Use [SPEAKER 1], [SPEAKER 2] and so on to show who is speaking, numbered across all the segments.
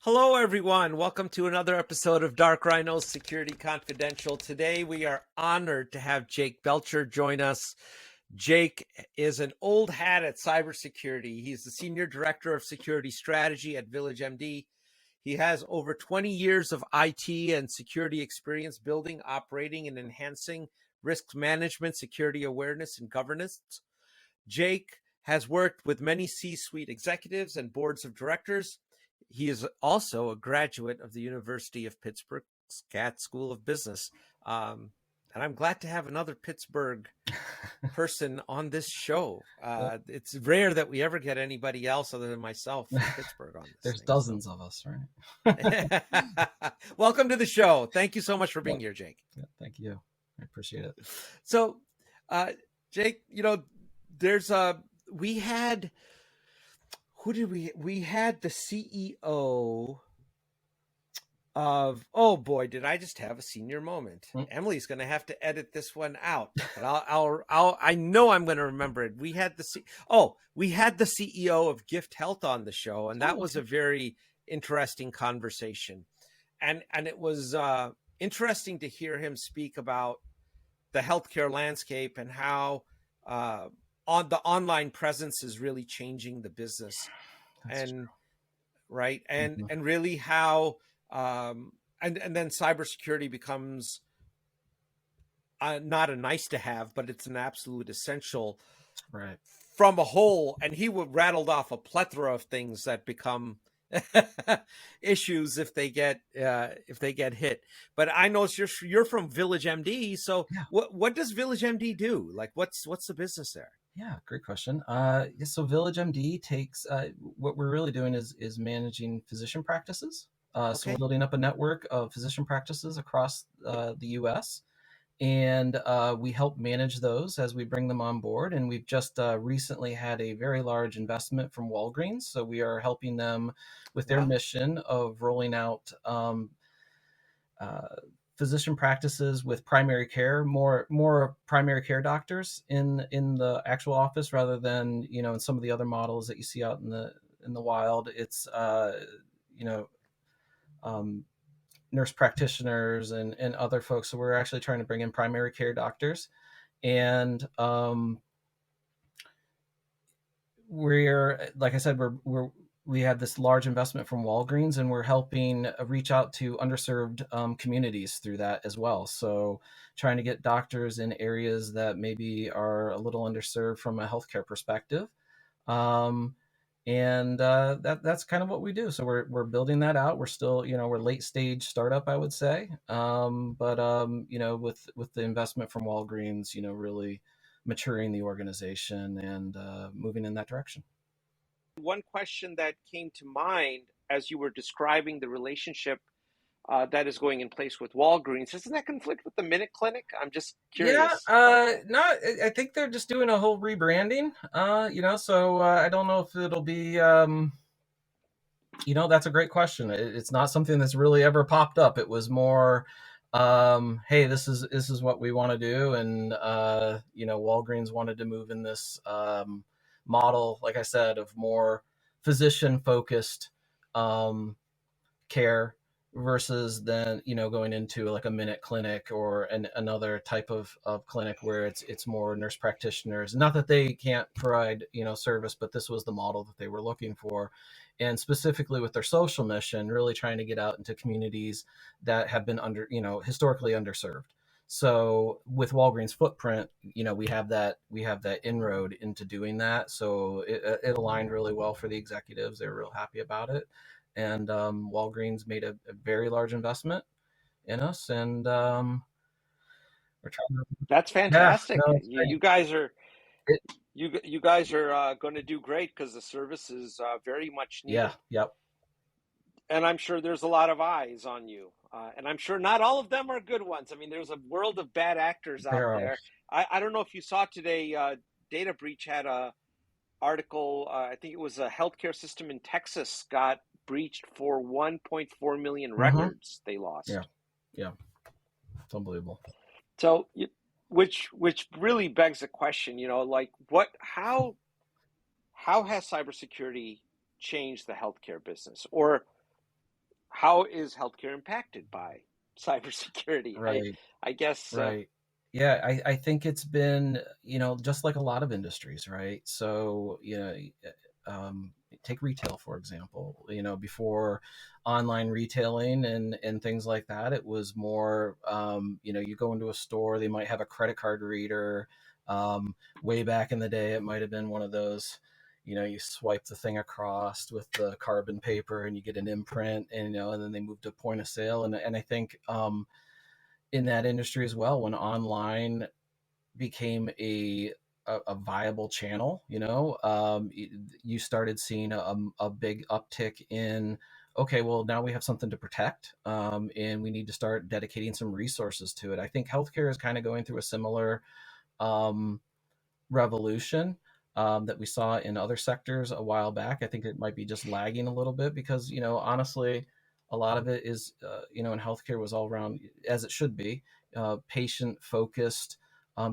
[SPEAKER 1] Hello, everyone. Welcome to another episode of Dark Rhino's Security Confidential. Today, we are honored to have Jake Belcher join us. Jake is an old hat at cybersecurity. He's the Senior Director of Security Strategy at Village MD. He has over 20 years of IT and security experience building, operating, and enhancing risk management, security awareness, and governance. Jake has worked with many C-suite executives and boards of directors. He is also a graduate of the University of Pittsburgh Skatz School of Business. And I'm glad to have another Pittsburgh person on this show. It's rare that we ever get anybody else other than myself from Pittsburgh on this.
[SPEAKER 2] There's dozens of us,
[SPEAKER 1] right? Welcome to the show. Thank you so much for being here, Jake.
[SPEAKER 2] Yeah, thank you. I appreciate it.
[SPEAKER 1] So, Jake, there's we had the CEO of, oh boy, did I just have a senior moment. Emily's going to have to edit this one out, but I know I'm going to remember it. We had the CEO of Gift Health on the show, and that was a very interesting conversation. And it was interesting to hear him speak about the healthcare landscape and how the online presence is really changing the business. That's true. Right. And really how and then cybersecurity becomes not a nice to have, but it's an absolute essential, right, from a whole. And he rattled off a plethora of things that become issues if they get hit. But I know you're from Village MD, so yeah. What does Village MD do? Like what's the business there?
[SPEAKER 2] Yeah, great question. So Village MD takes what we're really doing is managing physician practices. So we're building up a network of physician practices across the U.S. and we help manage those as we bring them on board. And we've just recently had a very large investment from Walgreens. So we are helping them with their mission of rolling out physician practices with primary care, more primary care doctors in the actual office rather than, in some of the other models that you see out in the wild. It's, nurse practitioners and other folks. So we're actually trying to bring in primary care doctors, and we're, like I said, we had this large investment from Walgreens, and we're helping reach out to underserved communities through that as well. So trying to get doctors in areas that maybe are a little underserved from a healthcare perspective. And that's kind of what we do. So we're building that out. We're still, we're late stage startup, I would say. But with the investment from Walgreens, really maturing the organization and moving in that direction.
[SPEAKER 1] One question that came to mind as you were describing the relationship that is going in place with Walgreens, doesn't that conflict with the Minute Clinic? I'm just curious.
[SPEAKER 2] Yeah, no, I think they're just doing a whole rebranding, so I don't know if it'll be, that's a great question. It's not something that's really ever popped up. It was more, hey, this is what we want to do. And, Walgreens wanted to move in this model, like I said, of more physician focused care versus then, going into like a Minute Clinic or another type of clinic where it's more nurse practitioners. Not that they can't provide, service, but this was the model that they were looking for. And specifically with their social mission, really trying to get out into communities that have been historically underserved. So with Walgreens' footprint, we have that inroad into doing that. So it aligned really well for the executives. They were real happy about it. And Walgreens made a very large investment in us, and we're trying to.
[SPEAKER 1] That's fantastic. Yeah, you guys are you guys are going to do great because the service is very much needed.
[SPEAKER 2] Yeah. Yep.
[SPEAKER 1] And I'm sure there's a lot of eyes on you. And I'm sure not all of them are good ones. I mean, there's a world of bad actors out there. I don't know if you saw today, Data Breach had a article. I think it was a healthcare system in Texas got breached for 1.4 million records they lost.
[SPEAKER 2] Yeah. It's unbelievable.
[SPEAKER 1] So, which really begs the question, like how has cybersecurity changed the healthcare business? Or how is healthcare impacted by cybersecurity?
[SPEAKER 2] Right.
[SPEAKER 1] I guess
[SPEAKER 2] Right. Yeah, I think it's been, just like a lot of industries, right? So, take retail, for example. Before online retailing and things like that, it was more, you go into a store, they might have a credit card reader. Way back in the day, it might have been one of those, you swipe the thing across with the carbon paper and you get an imprint, and then they moved to point of sale. And I think, in that industry as well, when online became a viable channel, you started seeing a big uptick in, okay, well, now we have something to protect, and we need to start dedicating some resources to it. I think healthcare is kind of going through a similar um, revolution that we saw in other sectors a while back. I think it might be just lagging a little bit because, honestly, a lot of it is, in healthcare was all around, as it should be, patient focused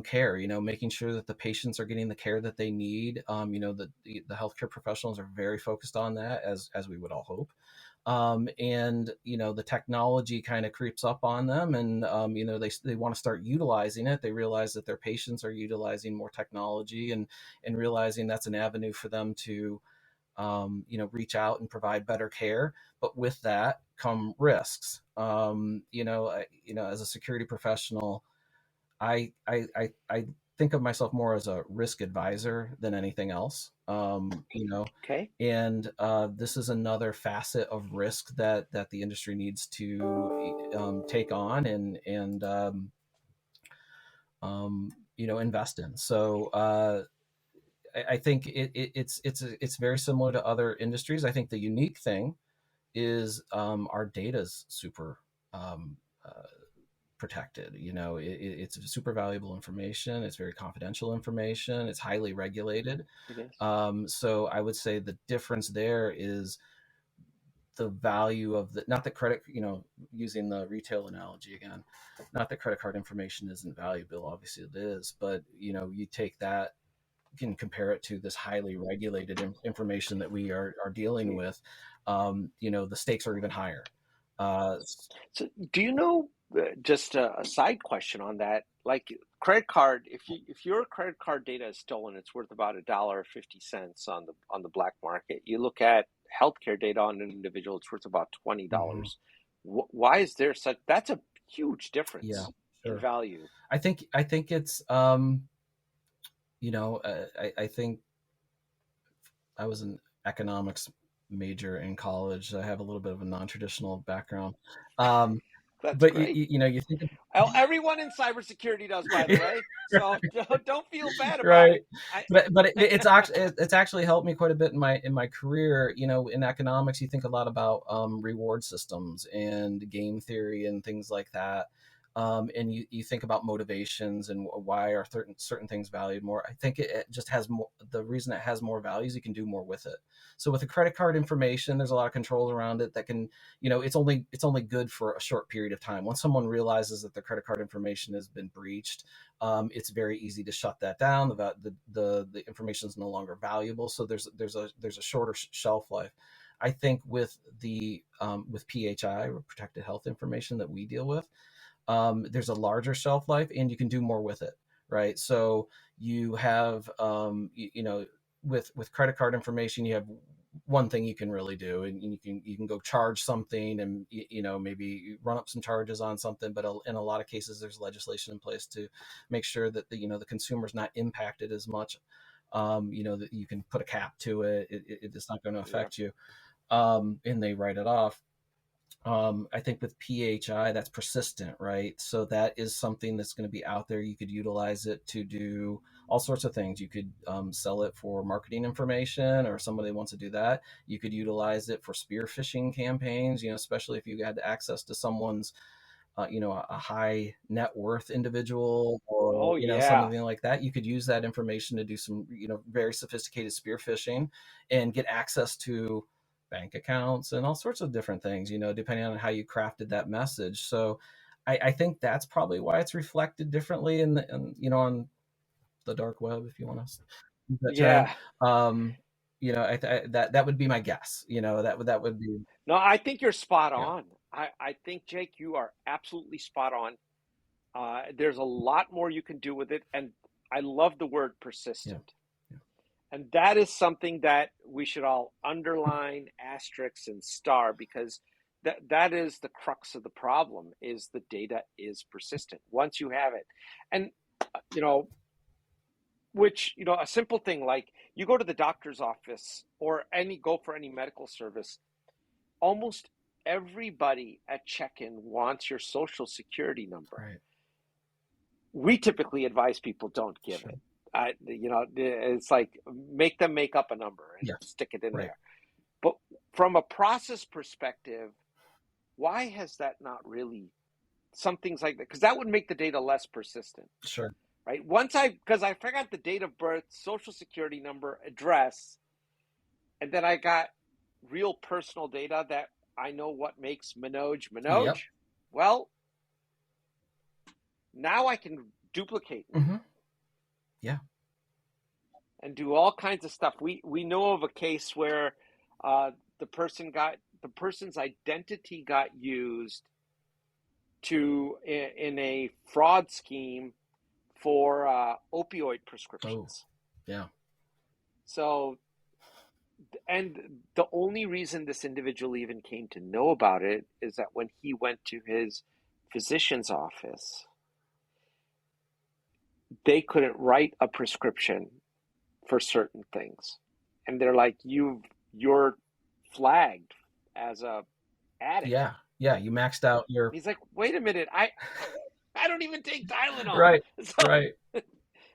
[SPEAKER 2] care, making sure that the patients are getting the care that they need. The healthcare professionals are very focused on that, as we would all hope. And the technology kind of creeps up on them, and they want to start utilizing it. They realize that their patients are utilizing more technology, and realizing that's an avenue for them to reach out and provide better care. But with that come risks. As a security professional, I think of myself more as a risk advisor than anything else.
[SPEAKER 1] okay.
[SPEAKER 2] And this is another facet of risk that the industry needs to take on and invest in. So I think it's very similar to other industries. I think the unique thing is our data's super um, uh, protected. It's super valuable information. It's very confidential information. It's highly regulated.
[SPEAKER 1] It is.
[SPEAKER 2] So I would say the difference there is the value of the, not that credit, using the retail analogy again, not that credit card information isn't valuable. Obviously it is, but you take that, you can compare it to this highly regulated information that we are dealing
[SPEAKER 1] Yeah.
[SPEAKER 2] with. The stakes are even higher. Uh,
[SPEAKER 1] So, do you know, just a side question on that? Like credit card, if your credit card data is stolen, it's worth about $1.50 on the black market. You look at healthcare data on an individual, it's worth about
[SPEAKER 2] mhm.
[SPEAKER 1] $20. Why is there such? That's a huge
[SPEAKER 2] Yeah,
[SPEAKER 1] difference in
[SPEAKER 2] sure.
[SPEAKER 1] value.
[SPEAKER 2] I think it's I think I was an economics major in college. I have a little bit of a non-traditional background. Um,
[SPEAKER 1] That's
[SPEAKER 2] but
[SPEAKER 1] great.
[SPEAKER 2] you think
[SPEAKER 1] Everyone in cybersecurity does, by the way. So don't feel bad about it.
[SPEAKER 2] right,
[SPEAKER 1] I
[SPEAKER 2] but it's actually helped me quite a bit in my career. In economics, you think a lot about reward systems and game theory and things like that. And you think about motivations and why are certain things valued more. I think it just has more. The reason it has more values, you can do more with it. So with the credit card information, there's a lot of controls around it that can, it's only good for a short period of time. Once someone realizes that their credit card information has been breached, it's very easy to shut that down. The information is no longer valuable, so there's a shorter shelf life. I think with PHI, or protected health information, that we deal with, there's a larger shelf life, and you can do more with it, right? So you have, with credit card information, you have one thing you can really do, and you can go charge something, and maybe run up some charges on something. But in a lot of cases, there's legislation in place to make sure that the consumer's not impacted as much. That you can put a cap to it. It's not going to
[SPEAKER 1] Yeah.
[SPEAKER 2] affect you, and they write it off. I think with PHI, that's persistent, right? So that is something that's going to be out there. You could utilize it to do all sorts of things. You could sell it for marketing information, or somebody wants to do that. You could utilize it for spear phishing campaigns, especially if you had access to someone's, a high net worth individual, or,
[SPEAKER 1] Oh yeah.
[SPEAKER 2] something like that. You could use that information to do some, very sophisticated spear phishing and get access to bank accounts and all sorts of different things, depending on how you crafted that message. So I think that's probably why it's reflected differently on the dark web, if you want to use that term.
[SPEAKER 1] Yeah.
[SPEAKER 2] Um, that would be my guess. That would be.
[SPEAKER 1] No, I think you're spot
[SPEAKER 2] Yeah,
[SPEAKER 1] on. I think, Jake, you are absolutely spot on. There's a lot more you can do with it. And I love the word
[SPEAKER 2] yeah,
[SPEAKER 1] persistent.
[SPEAKER 2] yeah.
[SPEAKER 1] And that is something that we should all underline, asterisk, and star, because that is the crux of the problem, is the data is persistent once you have it. And, you know, a simple thing like you go to the doctor's office or go for any medical service, almost everybody at check-in wants your social security number.
[SPEAKER 2] Right.
[SPEAKER 1] We typically advise people don't give
[SPEAKER 2] Sure.
[SPEAKER 1] it. It's like make them make up a number and
[SPEAKER 2] Yeah.
[SPEAKER 1] stick it in
[SPEAKER 2] Right.
[SPEAKER 1] there. But from a process perspective, why has that not really some things like that? Because that would make the data less persistent,
[SPEAKER 2] Sure.
[SPEAKER 1] right? Because I forgot the date of birth, social security number, address, and then I got real personal data that I know what makes Manoj Manoj.
[SPEAKER 2] Yep.
[SPEAKER 1] Well, now I can duplicate
[SPEAKER 2] Mm-hmm. Yeah.
[SPEAKER 1] and do all kinds of stuff. We know of a case where the person's identity got used in a fraud scheme for opioid
[SPEAKER 2] Oh,
[SPEAKER 1] prescriptions.
[SPEAKER 2] yeah.
[SPEAKER 1] So, and the only reason this individual even came to know about it is that when he went to his physician's office, they couldn't write a prescription for certain things. And they're like, you're flagged as a addict.
[SPEAKER 2] Yeah. Yeah. You maxed out your.
[SPEAKER 1] He's like, wait a minute, I don't even take Tylenol.
[SPEAKER 2] Right.
[SPEAKER 1] So,
[SPEAKER 2] Right.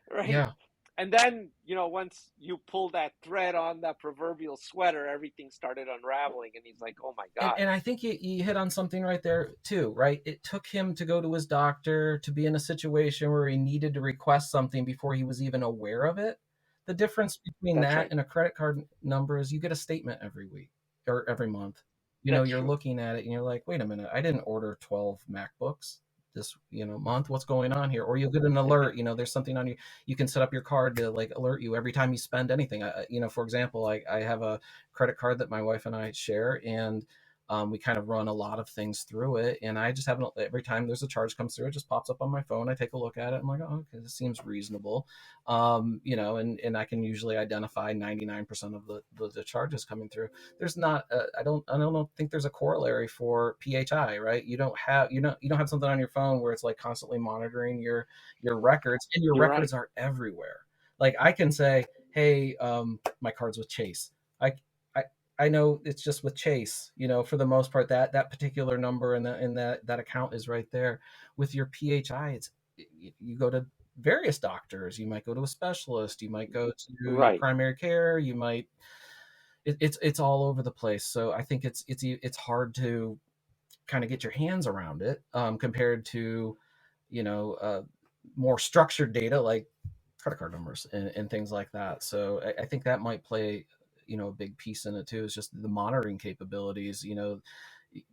[SPEAKER 1] right.
[SPEAKER 2] Yeah.
[SPEAKER 1] And then, once you pull that thread on that proverbial sweater, everything started unraveling. And he's like, oh my God.
[SPEAKER 2] And I think you hit on something right there too, right? It took him to go to his doctor, to be in a situation where he needed to request something before he was even aware of it. The difference between
[SPEAKER 1] That's
[SPEAKER 2] that
[SPEAKER 1] right.
[SPEAKER 2] and a credit card number is you get a statement every week or every month.
[SPEAKER 1] That's
[SPEAKER 2] You're
[SPEAKER 1] true.
[SPEAKER 2] looking at it and you're like, wait a minute, I didn't order 12 MacBooks this month. What's going on here? Or you'll get an alert. There's something on you can set up your card to like alert you every time you spend anything. For example, I have a credit card that my wife and I share, and we kind of run a lot of things through it, and I just have every time there's a charge comes through, it just pops up on my phone. I take a look at it. I'm like, oh, okay, this seems reasonable, and I can usually identify 99% of the charges coming through. There's not, I don't think there's a corollary for PHI, right? You don't have something on your phone where it's like constantly monitoring your records, and your
[SPEAKER 1] You're right.
[SPEAKER 2] records are everywhere. Like I can say, hey, my card's with Chase. I I know it's just with Chase, for the most part, that particular number and that account is right there. With your PHI, you go to various doctors. You might go to a specialist. You might go to your
[SPEAKER 1] Right.
[SPEAKER 2] primary care. You might. It's all over the place. So I think it's hard to kind of get your hands around it, compared to, more structured data like credit card numbers and things like that. So I think that might play, a big piece in it too. Is just the monitoring capabilities.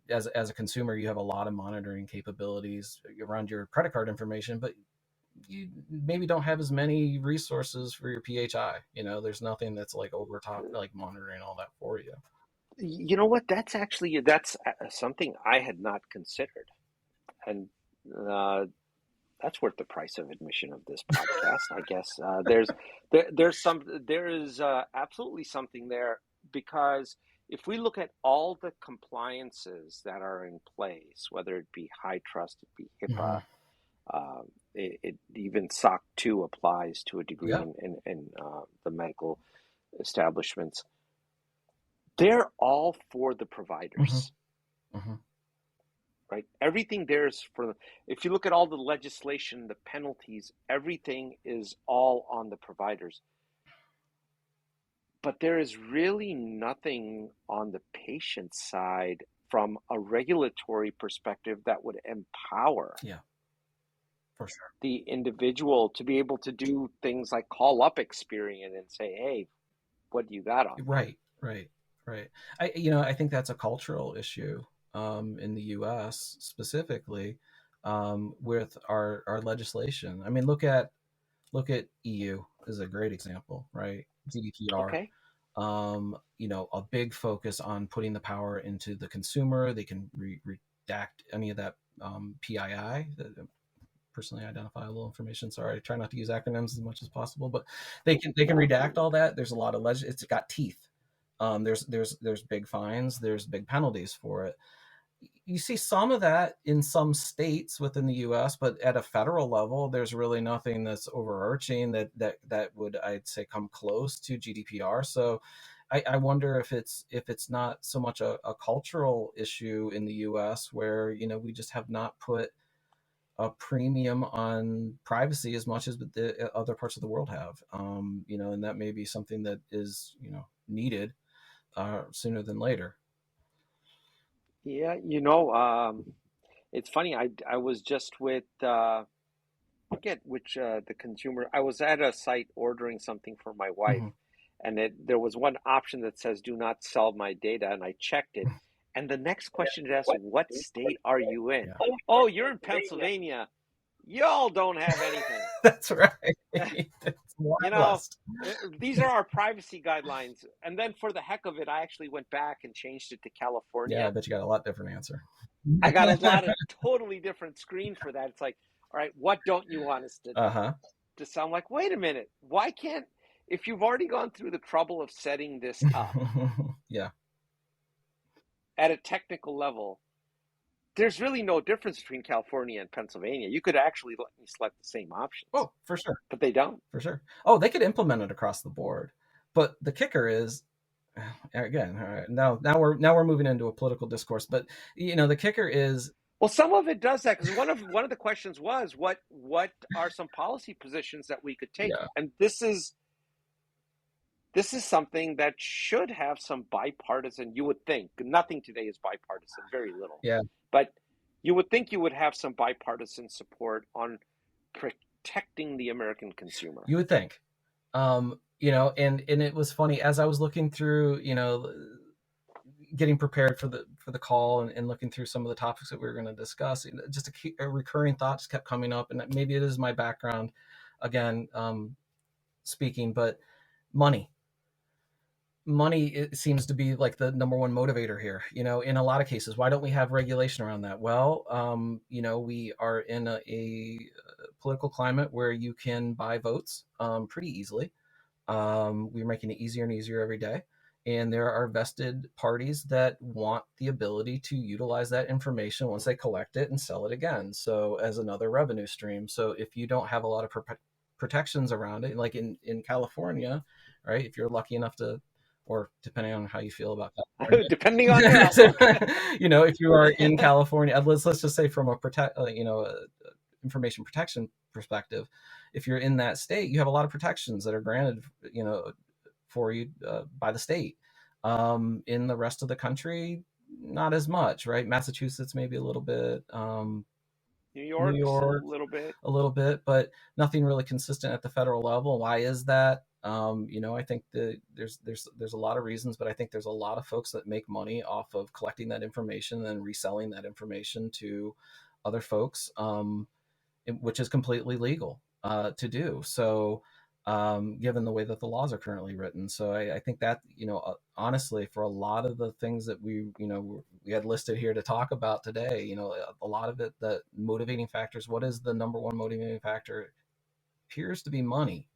[SPEAKER 2] As a consumer, you have a lot of monitoring capabilities around your credit card information, but you maybe don't have as many resources for your PHI. There's nothing that's like over top, like monitoring all that for you.
[SPEAKER 1] You know what? That's something I had not considered. And uh, that's worth the price of admission of this podcast, I guess. There is absolutely something there, because if we look at all the compliances that are in place, whether it be high trust, it be
[SPEAKER 2] Mm-hmm.
[SPEAKER 1] HIPAA, even SOC 2 applies to a degree
[SPEAKER 2] Yep.
[SPEAKER 1] in the medical establishments. They're all for the
[SPEAKER 2] Mm-hmm.
[SPEAKER 1] providers,
[SPEAKER 2] Mm-hmm.
[SPEAKER 1] right? Everything there's for them. If you look at all the legislation, the penalties, everything is all on the providers. But there is really nothing on the patient side from a regulatory perspective that would empower
[SPEAKER 2] Yeah, for sure.
[SPEAKER 1] the individual to be able to do things like call up Experian and say, hey, what do you got on me?
[SPEAKER 2] Right, right, right. I think that's a cultural issue, in the U.S. specifically, with our legislation. I mean, look at EU is a great example, right? GDPR.
[SPEAKER 1] Okay.
[SPEAKER 2] A big focus on putting the power into the consumer. They can redact any of that PII, personally identifiable information. Sorry, I try not to use acronyms as much as possible, but they can redact all that. There's a lot of it's got teeth. There's big fines. There's big penalties for it. You see some of that in some states within the U.S., but at a federal level, there's really nothing that's overarching that would, I'd say, come close to GDPR. So I wonder if it's not so much a cultural issue in the U.S. where we just have not put a premium on privacy as much as the other parts of the world have. And that may be something that is needed sooner than later.
[SPEAKER 1] Yeah, it's funny. I was just with forget which the consumer. I was at a site ordering something for my wife, and there was one option that says "Do not sell my data," and I checked it. And the next question it asked, "What state are you in?"
[SPEAKER 2] Yeah.
[SPEAKER 1] Oh, you're in Pennsylvania. Y'all don't have anything.
[SPEAKER 2] That's right. It's
[SPEAKER 1] These are our privacy guidelines. And then for the heck of it, I actually went back and changed it to California.
[SPEAKER 2] Yeah, I bet you got a lot different answer.
[SPEAKER 1] I got a lot of totally different screen for that. It's like, all right, what don't you want us to sound like? Wait a minute. Why can't, if you've already gone through the trouble of setting this up
[SPEAKER 2] yeah,
[SPEAKER 1] at a technical level, there's really no difference between California and Pennsylvania. You could actually let me select the same options.
[SPEAKER 2] Oh, for sure.
[SPEAKER 1] But they don't.
[SPEAKER 2] For sure. Oh, they could implement it across the board. But the kicker is, again, all right, now we're moving into a political discourse. But the kicker is,
[SPEAKER 1] well, some of it does that, because one of the questions was what are some policy positions that we could take, and this is something that should have some bipartisan. You would think nothing today is bipartisan, very little.
[SPEAKER 2] Yeah.
[SPEAKER 1] But you would think you would have some bipartisan support on protecting the American consumer.
[SPEAKER 2] You would think, and it was funny as I was looking through, getting prepared for the call and looking through some of the topics that we were going to discuss. Just a recurring thought just kept coming up, and maybe it is my background, again, speaking, but money. It seems to be like the number one motivator here, in a lot of cases. Why don't we have regulation around that? Well, we are in a political climate where you can buy votes pretty easily. We're making it easier and easier every day. And there are vested parties that want the ability to utilize that information once they collect it and sell it again. So as another revenue stream. So if you don't have a lot of protections around it, like in California, right? If you're lucky enough to, or depending on how you feel about that,
[SPEAKER 1] depending on your outlook.
[SPEAKER 2] If you are in California, let's just say from a information protection perspective, if you're in that state, you have a lot of protections that are granted, for you by the state. In the rest of the country, not as much, right? Massachusetts maybe a little bit.
[SPEAKER 1] New York a
[SPEAKER 2] little bit, but nothing really consistent at the federal level. Why is that? I think that there's a lot of reasons, but I think there's a lot of folks that make money off of collecting that information and reselling that information to other folks, which is completely legal to do. So, given the way that the laws are currently written. So I think that, honestly, for a lot of the things that we had listed here to talk about today, a lot of it, the motivating factors, what is the number one motivating factor? Appears to be money.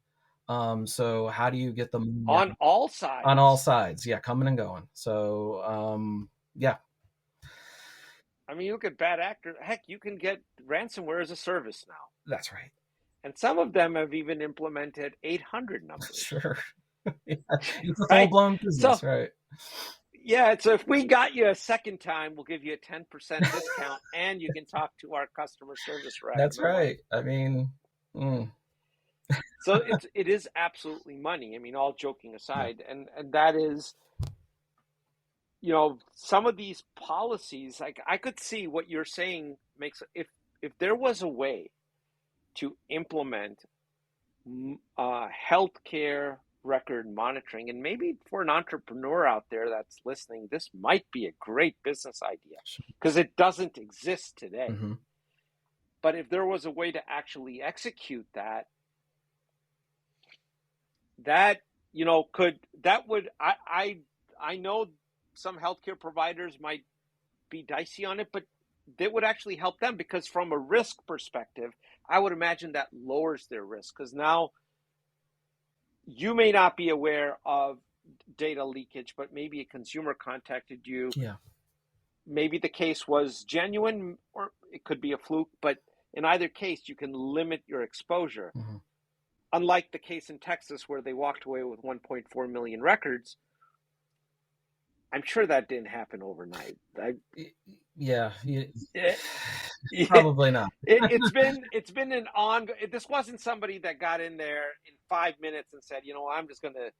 [SPEAKER 2] So how do you get them
[SPEAKER 1] on all sides?
[SPEAKER 2] On all sides. Yeah. Coming and going. So, yeah.
[SPEAKER 1] I mean, you look at bad actors. Heck, you can get ransomware as a service now.
[SPEAKER 2] That's right.
[SPEAKER 1] And some of them have even implemented 800 numbers.
[SPEAKER 2] Sure. Yeah. It's a full-blown business, right?
[SPEAKER 1] Yeah, so if we got you a second time, we'll give you a 10% discount, and you can talk to our customer service rep.
[SPEAKER 2] That's right. I mean,
[SPEAKER 1] so it is absolutely money. I mean, all joking aside, and that is, some of these policies, like I could see what you're saying makes, if there was a way to implement healthcare record monitoring, and maybe for an entrepreneur out there that's listening, this might be a great business idea because it doesn't exist today.
[SPEAKER 2] Mm-hmm.
[SPEAKER 1] But if there was a way to actually execute that could that would I know some healthcare providers might be dicey on it, but that would actually help them, because from a risk perspective, I would imagine that lowers their risk, because now you may not be aware of data leakage, but maybe a consumer contacted you.
[SPEAKER 2] Yeah.
[SPEAKER 1] Maybe the case was genuine, or it could be a fluke, but in either case, you can limit your exposure.
[SPEAKER 2] Mm-hmm.
[SPEAKER 1] Unlike the case in Texas where they walked away with 1.4 million records, I'm sure that didn't happen overnight.
[SPEAKER 2] Yeah.
[SPEAKER 1] It,
[SPEAKER 2] Probably not.
[SPEAKER 1] it's been an ongoing. This wasn't somebody that got in there in 5 minutes and said, I'm just going to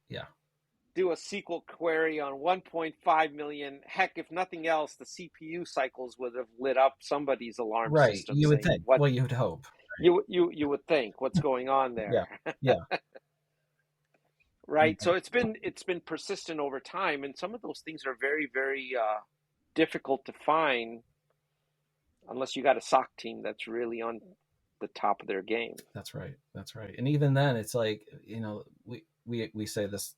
[SPEAKER 1] do a SQL query on 1.5 million. Heck, if nothing else, the CPU cycles would have lit up somebody's alarm
[SPEAKER 2] Right.
[SPEAKER 1] system.
[SPEAKER 2] You would think. Well, you would hope.
[SPEAKER 1] You would think, what's going on there?
[SPEAKER 2] Yeah.
[SPEAKER 1] Right. So it's been persistent over time, and some of those things are very, very difficult to find unless you got a SOC team that's really on the top of their game.
[SPEAKER 2] That's right. And even then, it's like, we say this.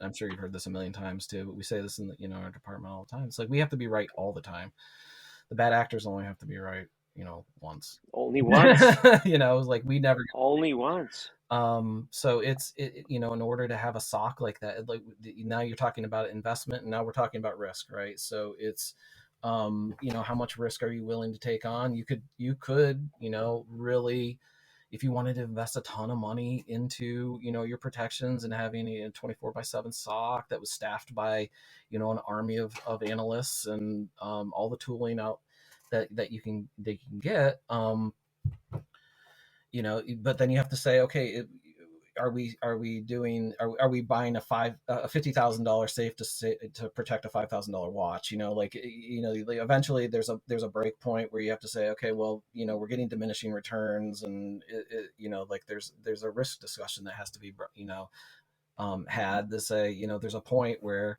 [SPEAKER 2] I'm sure you've heard this a million times too, but we say this in our department all the time. It's like we have to be right all the time. The bad actors only have to be right, once.
[SPEAKER 1] Only once.
[SPEAKER 2] Like we never.
[SPEAKER 1] Only once.
[SPEAKER 2] So it's in order to have a SOC like that, like now you're talking about investment, and now we're talking about risk, right? So it's how much risk are you willing to take on? You could really, if you wanted to invest a ton of money into your protections and having a 24/7 SOC that was staffed by an army of analysts and all the tooling out that they can get, but then you have to say, okay, are we buying a $50,000 safe to protect a $5,000 watch? Eventually there's a break point where you have to say, okay, well, we're getting diminishing returns, and there's a risk discussion that has to be had to say, there's a point where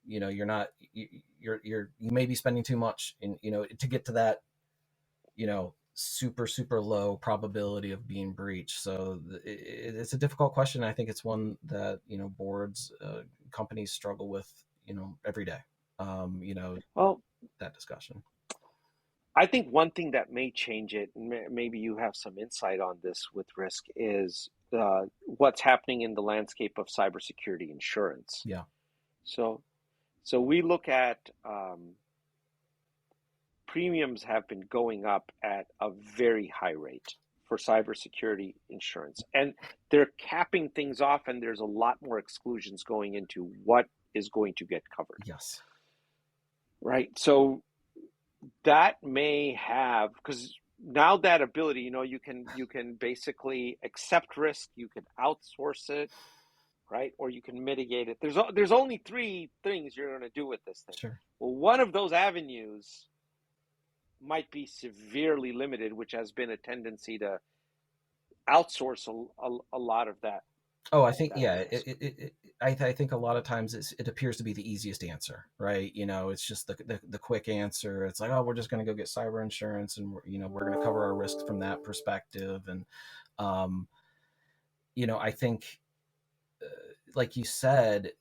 [SPEAKER 2] you may be spending too much in to get to that super low probability of being breached. So it's a difficult question. I think it's one that boards, companies struggle with every day.
[SPEAKER 1] Well,
[SPEAKER 2] that discussion.
[SPEAKER 1] I think one thing that may change it, and maybe you have some insight on this with risk, is what's happening in the landscape of cybersecurity insurance.
[SPEAKER 2] Yeah.
[SPEAKER 1] So we look at premiums have been going up at a very high rate for cybersecurity insurance, and they're capping things off, and there's a lot more exclusions going into what is going to get covered.
[SPEAKER 2] Yes. Right.
[SPEAKER 1] So that may have, because now that ability, you can basically accept risk, you can outsource it, right? Or you can mitigate it. There's only three things you're going to do with this thing.
[SPEAKER 2] Sure.
[SPEAKER 1] Well, one of those avenues might be severely limited, which has been a tendency to outsource a lot of that.
[SPEAKER 2] Oh, I think, I think a lot of times it appears to be the easiest answer, right? It's just the quick answer. It's like, oh, we're just going to go get cyber insurance, and we're going to cover our risks from that perspective. And, I think, like you said,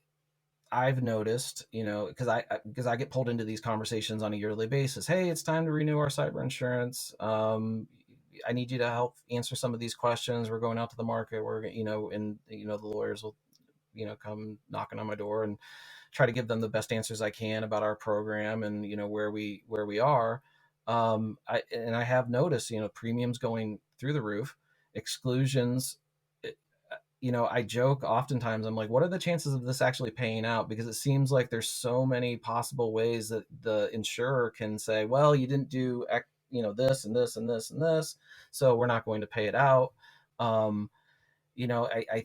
[SPEAKER 2] I've noticed, because I get pulled into these conversations on a yearly basis. Hey, it's time to renew our cyber insurance. I need you to help answer some of these questions. We're going out to the market. We're, and the lawyers will, come knocking on my door and try to give them the best answers I can about our program and, where we are. I have noticed, premiums going through the roof, exclusions. I joke oftentimes, I'm like, what are the chances of this actually paying out? Because it seems like there's so many possible ways that the insurer can say, well, you didn't do this and this and this and this, so we're not going to pay it out. I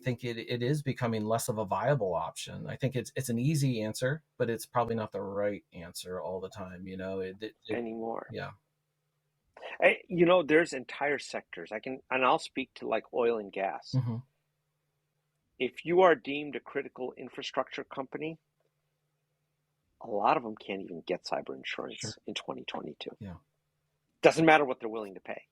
[SPEAKER 2] think it is becoming less of a viable option. I think it's an easy answer, but it's probably not the right answer all the time,
[SPEAKER 1] anymore.
[SPEAKER 2] Yeah.
[SPEAKER 1] There's entire sectors I'll speak to, like oil and gas.
[SPEAKER 2] Mm-hmm.
[SPEAKER 1] If you are deemed a critical infrastructure company, a lot of them can't even get cyber insurance in 2022.
[SPEAKER 2] Yeah.
[SPEAKER 1] Doesn't matter what they're willing to pay.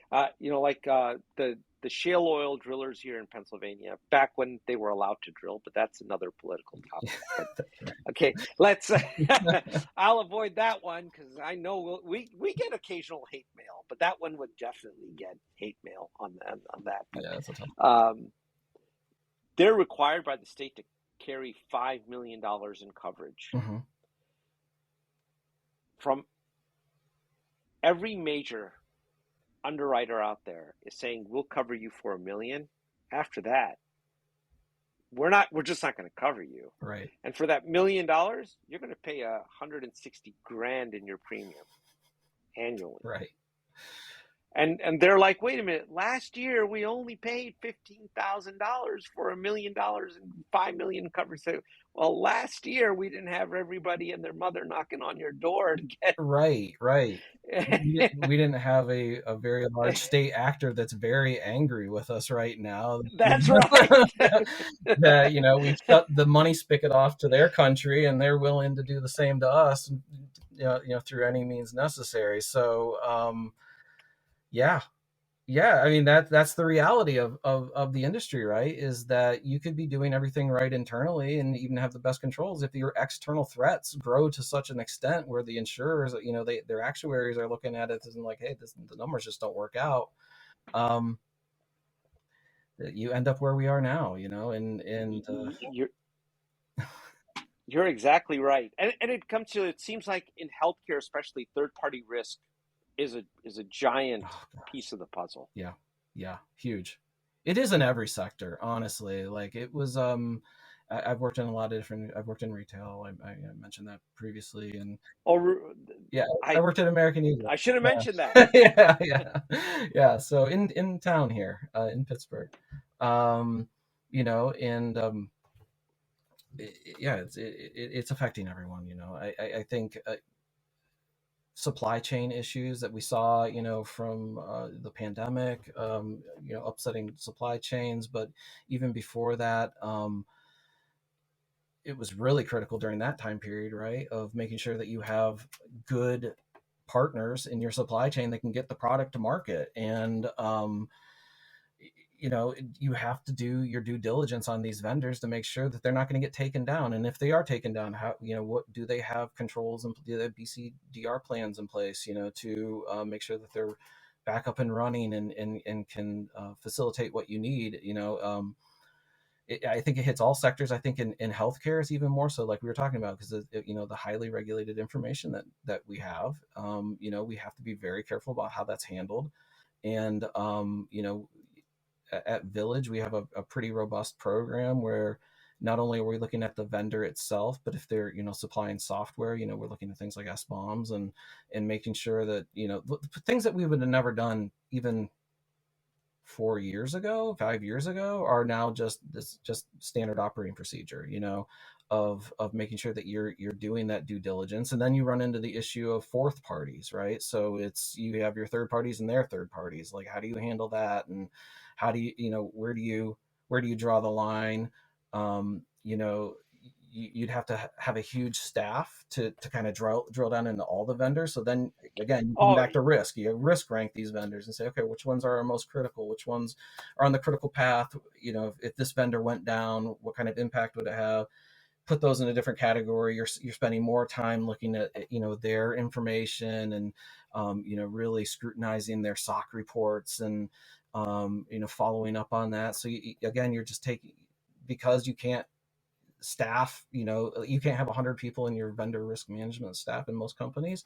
[SPEAKER 1] The the shale oil drillers here in Pennsylvania back when they were allowed to drill, but that's another political topic. But okay, let's. I'll avoid that one because I know we get occasional hate mail, but that one would definitely get hate mail on that. But,
[SPEAKER 2] yeah, that's a tough.
[SPEAKER 1] they're required by the state to carry $5 million in coverage from every major underwriter out there is saying we'll cover you for $1 million. After that, we're just not going to cover you.
[SPEAKER 2] Right.
[SPEAKER 1] And for that $1 million, you're going to pay $160,000 in your premium annually.
[SPEAKER 2] Right.
[SPEAKER 1] And they're like, wait a minute, last year we only paid $15,000 for $1 million and $5 million coverage. So, well, last year we didn't have everybody and their mother knocking on your door to get.
[SPEAKER 2] Right. We didn't have a very large state actor that's very angry with us right now.
[SPEAKER 1] That's right.
[SPEAKER 2] That we've shut the money spigot off to their country, and they're willing to do the same to us, through any means necessary. So, yeah. I mean, that's the reality of the industry, right? Is that you could be doing everything right internally and even have the best controls if your external threats grow to such an extent where the insurers, their actuaries are looking at it and like, hey, the numbers just don't work out. You end up where we are now, and
[SPEAKER 1] you're exactly right. And it seems like in healthcare, especially, third-party risk is a giant piece of the puzzle.
[SPEAKER 2] Yeah, huge. It is in every sector, honestly. Like it was, I've worked in a lot of different. I've worked in retail. I mentioned that previously, and I worked at American Eagle.
[SPEAKER 1] I should have mentioned that.
[SPEAKER 2] yeah. So in town here, in Pittsburgh, it's affecting everyone. I think. Supply chain issues that we saw, from the pandemic, upsetting supply chains. But even before that, it was really critical during that time period, right, of making sure that you have good partners in your supply chain that can get the product to market. And you have to do your due diligence on these vendors to make sure that they're not going to get taken down. And if they are taken down, how, what do they have controls and do they have BCDR plans in place, to make sure that they're back up and running and can facilitate what you need. I think it hits all sectors. I think in healthcare is even more so, like we were talking about, because the highly regulated information that we have, we have to be very careful about how that's handled. And at Village, we have a pretty robust program where not only are we looking at the vendor itself, but if they're, supplying software, we're looking at things like SMBs and making sure that, things that we would have never done even 5 years ago are now just standard operating procedure, of making sure that you're doing that due diligence. And then you run into the issue of fourth parties, right? So you have your third parties and their third parties. Like, how do you handle that? And how do you, where do you draw the line? You'd have to have a huge staff to kind of drill down into all the vendors. So then again, you come back to risk. You risk rank these vendors and say, okay, which ones are our most critical? Which ones are on the critical path? If this vendor went down, what kind of impact would it have? Put those in a different category. You're spending more time looking at their information and really scrutinizing their SOC reports and following up on that. So again, you're just taking, because you can't staff, you can't have 100 people in your vendor risk management staff in most companies.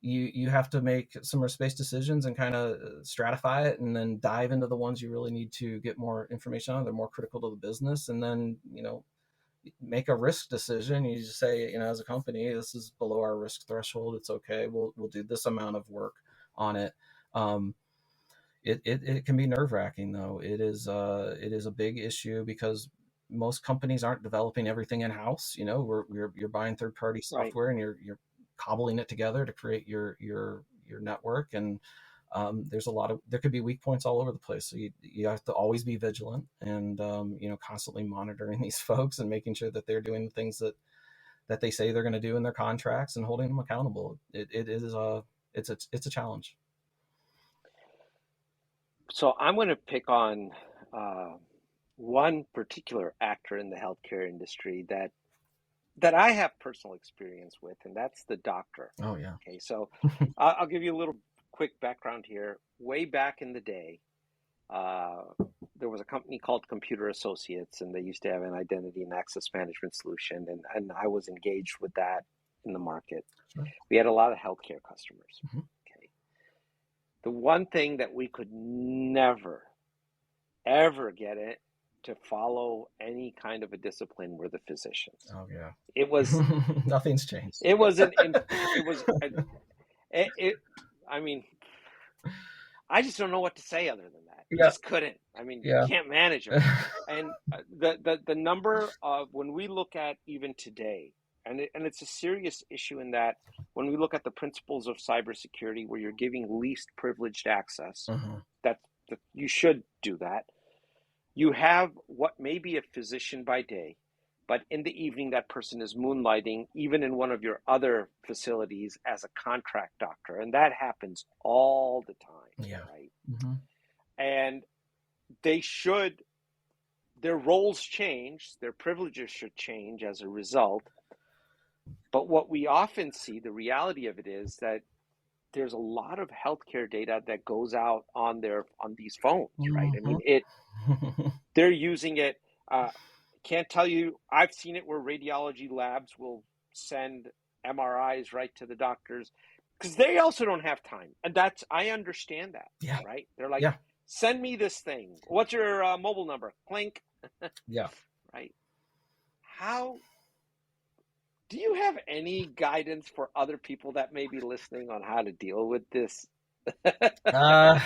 [SPEAKER 2] You have to make some risk-based decisions and kind of stratify it, and then dive into the ones you really need to get more information on. They're more critical to the business, and then make a risk decision. You just say, as a company, this is below our risk threshold. It's okay. We'll do this amount of work on it. It can be nerve-wracking, though. It is a big issue because most companies aren't developing everything in house. You're buying third-party software, right, and you're cobbling it together to create your network. And there could be weak points all over the place. So you have to always be vigilant and constantly monitoring these folks and making sure that they're doing the things that they say they're going to do in their contracts and holding them accountable. It's a challenge.
[SPEAKER 1] So I'm going to pick on uh, one particular actor in the healthcare industry that I have personal experience with, and that's the doctor.
[SPEAKER 2] Oh yeah.
[SPEAKER 1] Okay, so I'll give you a little quick background here. Way back in the day, uh, there was a company called Computer Associates, and they used to have an identity and access management solution, and I was engaged with that in the market.
[SPEAKER 2] Sure.
[SPEAKER 1] We had a lot of healthcare customers.
[SPEAKER 2] Mm-hmm.
[SPEAKER 1] Okay, the one thing that we could never ever get it to follow any kind of a discipline were the physicians.
[SPEAKER 2] Oh yeah.
[SPEAKER 1] It was
[SPEAKER 2] Nothing's changed.
[SPEAKER 1] it was an it was it I mean, I just don't know what to say other than that. You
[SPEAKER 2] Yeah.
[SPEAKER 1] just couldn't. I mean, you
[SPEAKER 2] Yeah.
[SPEAKER 1] can't manage them. And the number of, when we look at even today, and it's a serious issue in that when we look at the principles of cybersecurity, where you're giving least privileged access,
[SPEAKER 2] Mm-hmm.
[SPEAKER 1] that you should do that. You have what may be a physician by day, but in the evening, that person is moonlighting, even in one of your other facilities, as a contract doctor. And that happens all the time,
[SPEAKER 2] Yeah.
[SPEAKER 1] right?
[SPEAKER 2] Mm-hmm.
[SPEAKER 1] And they should, their roles change, their privileges should change as a result. But what we often see, the reality of it is that there's a lot of healthcare data that goes out on these phones, right? I mean, they're using it. Can't tell you. I've seen it where radiology labs will send MRIs right to the doctors because they also don't have time, and I understand that.
[SPEAKER 2] Yeah.
[SPEAKER 1] Right? They're like,
[SPEAKER 2] Yeah.
[SPEAKER 1] send me this thing. What's your mobile number? Clink.
[SPEAKER 2] Yeah.
[SPEAKER 1] Right? How do you have any guidance for other people that may be listening on how to deal with this?
[SPEAKER 2] Uh,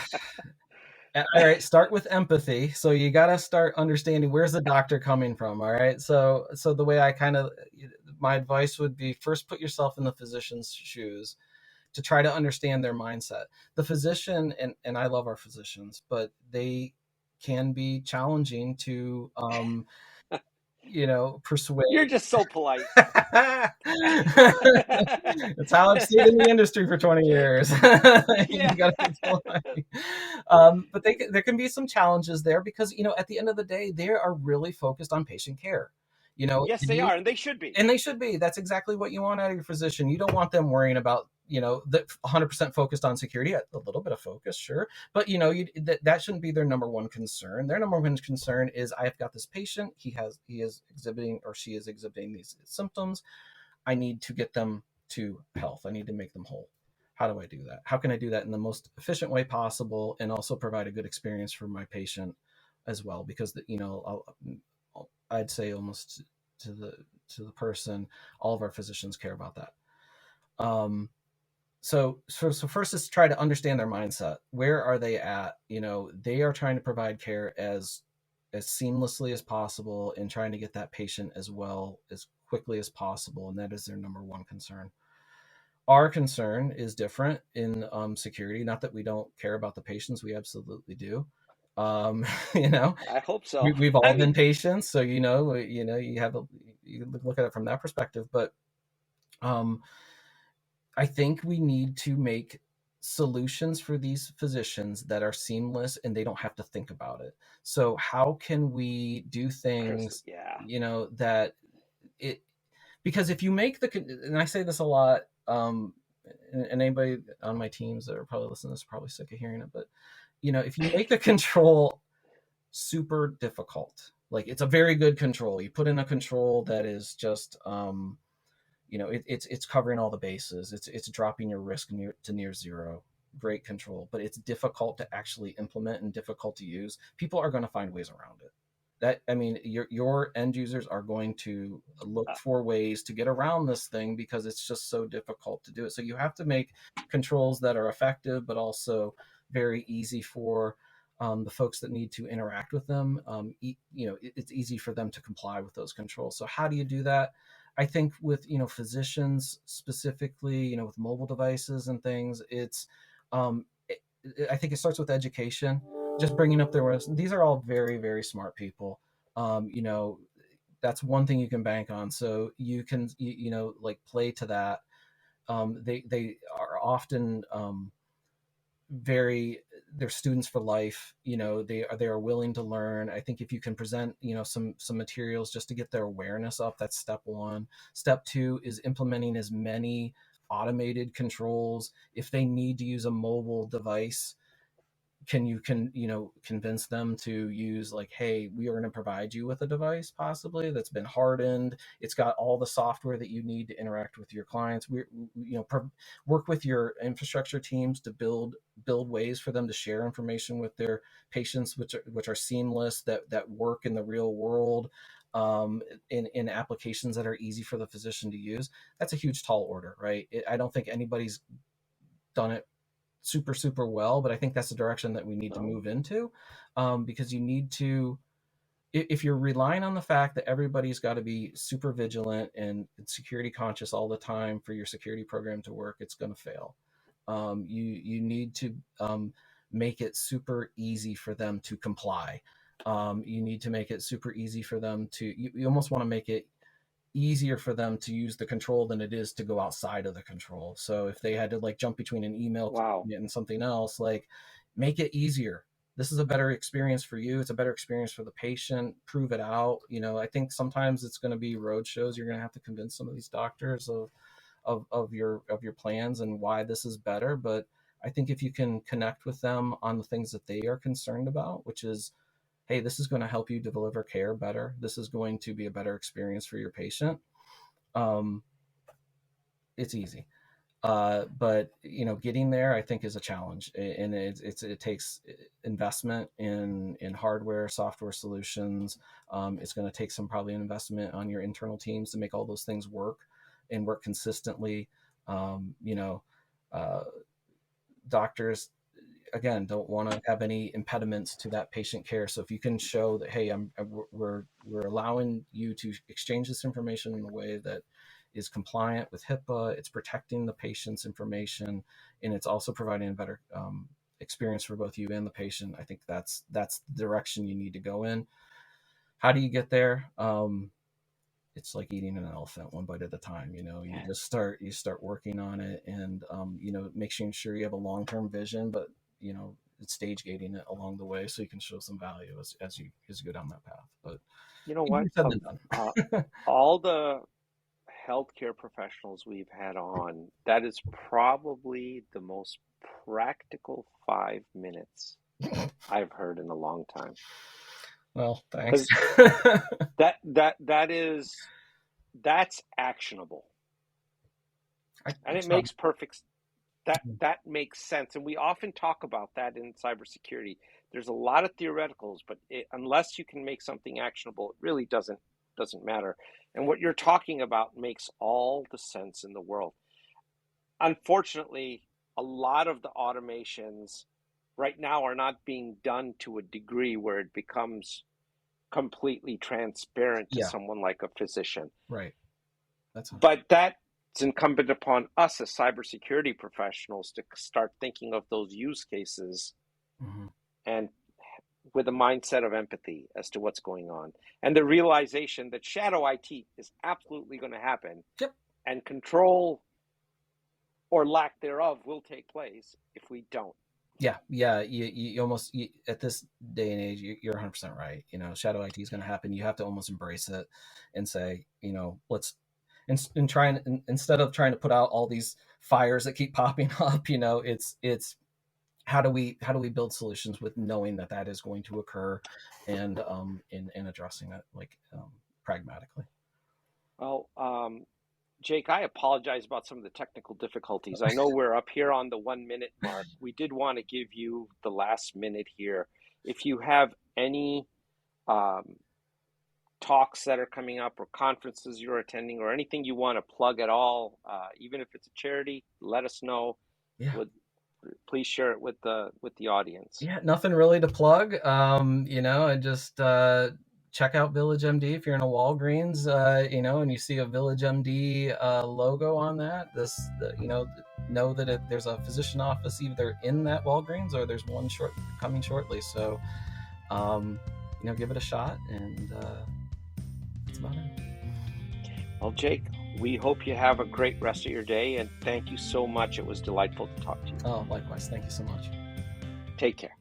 [SPEAKER 2] all right, start with empathy. So you got to start understanding where's the doctor coming from. All right. So the way my advice would be, first put yourself in the physician's shoes to try to understand their mindset. The physician, and I love our physicians, but they can be challenging to, persuade.
[SPEAKER 1] You're just so polite.
[SPEAKER 2] That's how I've stayed in the industry for 20 years.
[SPEAKER 1] Yeah.
[SPEAKER 2] You gotta be polite. But there can be some challenges there because, at the end of the day, they are really focused on patient care.
[SPEAKER 1] Yes, they are, and they should be.
[SPEAKER 2] And they should be. That's exactly what you want out of your physician. You don't want them worrying about, the 100% focused on security. A little bit of focus, sure, but that shouldn't be their number one concern. Their number one concern is, I've got this patient. He is exhibiting, or she is exhibiting, these symptoms. I need to get them to health. I need to make them whole. How do I do that? How can I do that in the most efficient way possible, and also provide a good experience for my patient as well? Because I'd say almost to the person, all of our physicians care about that. So first is try to understand their mindset. Where are they at? They are trying to provide care as seamlessly as possible, and trying to get that patient as well as quickly as possible, and that is their number one concern. Our concern is different in security. Not that we don't care about the patients, we absolutely do.
[SPEAKER 1] I hope so.
[SPEAKER 2] We've all been patients, so you look at it from that perspective. But I think we need to make solutions for these physicians that are seamless and they don't have to think about it. So how can we do things, that it, because if you make and I say this a lot, and anybody on my teams that are probably listening to this are probably sick of hearing it, but if you make the control super difficult, like it's a very good control, you put in a control that is just it's covering all the bases, it's dropping your risk to near zero, great control, but it's difficult to actually implement and difficult to use, people are going to find ways around it. Your end users are going to look for ways to get around this thing because it's just so difficult to do it. So you have to make controls that are effective, but also very easy for the folks that need to interact with them. It's easy for them to comply with those controls. So how do you do that? I think with physicians specifically, with mobile devices and things, I think it starts with education, just bringing up their awareness. These are all very, very smart people. That's one thing you can bank on. So you can like play to that. They are often very they're students for life. They are willing to learn. I think if you can present, some materials just to get their awareness up, that's step one. Step two is implementing as many automated controls. If they need to use a mobile device, can you convince them to use, like, hey, we are going to provide you with a device possibly that's been hardened. It's got all the software that you need to interact with your clients. Work with your infrastructure teams to build ways for them to share information with their patients, which are seamless, that work in the real world, in applications that are easy for the physician to use. That's a huge tall order, right? I don't think anybody's done it super, super well, but I think that's the direction that we need to move into, because you need to, if you're relying on the fact that everybody's got to be super vigilant and security conscious all the time for your security program to work, it's going to fail. You need to make it super easy for them to comply. You need to make it super easy for them to, you almost want to make it easier for them to use the control than it is to go outside of the control. So if they had to like jump between an email and something else, like, make it easier. This is a better experience for you. It's a better experience for the patient. Prove it out. I think sometimes it's going to be road shows. You're going to have to convince some of these doctors of your plans and why this is better. But I think if you can connect with them on the things that they are concerned about, which is, hey, this is going to help you deliver care better. This is going to be a better experience for your patient. It's easy. But getting there, I think, is a challenge, and it takes investment in hardware, software solutions. It's going to take some probably investment on your internal teams to make all those things work and work consistently. Doctors, again, don't want to have any impediments to that patient care. So if you can show that, hey, we're allowing you to exchange this information in a way that is compliant with HIPAA, it's protecting the patient's information, and it's also providing a better experience for both you and the patient, I think that's the direction you need to go in. How do you get there? It's like eating an elephant one bite at a time. You just start working on it, and making sure you have a long-term vision, but stage gating it along the way so you can show some value as you go down that path. But
[SPEAKER 3] what? All the healthcare professionals we've had on, that is probably the most practical 5 minutes I've heard in a long time.
[SPEAKER 2] Well, thanks.
[SPEAKER 3] That's actionable, and it makes perfect. That makes sense, and we often talk about that in cybersecurity. There's a lot of theoreticals, but unless you can make something actionable, it really doesn't matter. And what you're talking about makes all the sense in the world. Unfortunately, a lot of the automations right now are not being done to a degree where it becomes completely transparent to someone like a physician.
[SPEAKER 2] Right.
[SPEAKER 3] But that's incumbent upon us as cybersecurity professionals to start thinking of those use cases, and with a mindset of empathy as to what's going on, and the realization that shadow IT is absolutely going to happen.
[SPEAKER 2] Yep.
[SPEAKER 3] And control or lack thereof will take place if we don't.
[SPEAKER 2] Yeah. You almost, at this day and age, you're 100% right. Shadow IT is going to happen. You have to almost embrace it and say, let's, and try and, instead of trying to put out all these fires that keep popping up, it's how do we build solutions with knowing that is going to occur, and in addressing it pragmatically.
[SPEAKER 3] Well, Jake, I apologize about some of the technical difficulties. I know we're up here on the 1 minute mark. We did want to give you the last minute here. If you have any talks that are coming up, or conferences you're attending, or anything you want to plug at all, even if it's a charity, let us know.
[SPEAKER 2] Yeah.
[SPEAKER 3] Please share it with the audience.
[SPEAKER 2] Yeah, nothing really to plug. And just check out Village MD if you're in a Walgreens, and you see a Village MD logo on that. Know that there's a physician office either in that Walgreens or there's one coming shortly. So, give it a shot, and that's about it.
[SPEAKER 3] Well, Jake, we hope you have a great rest of your day, and thank you so much. It was delightful to talk to you.
[SPEAKER 2] Oh, likewise. Thank you so much.
[SPEAKER 3] Take care.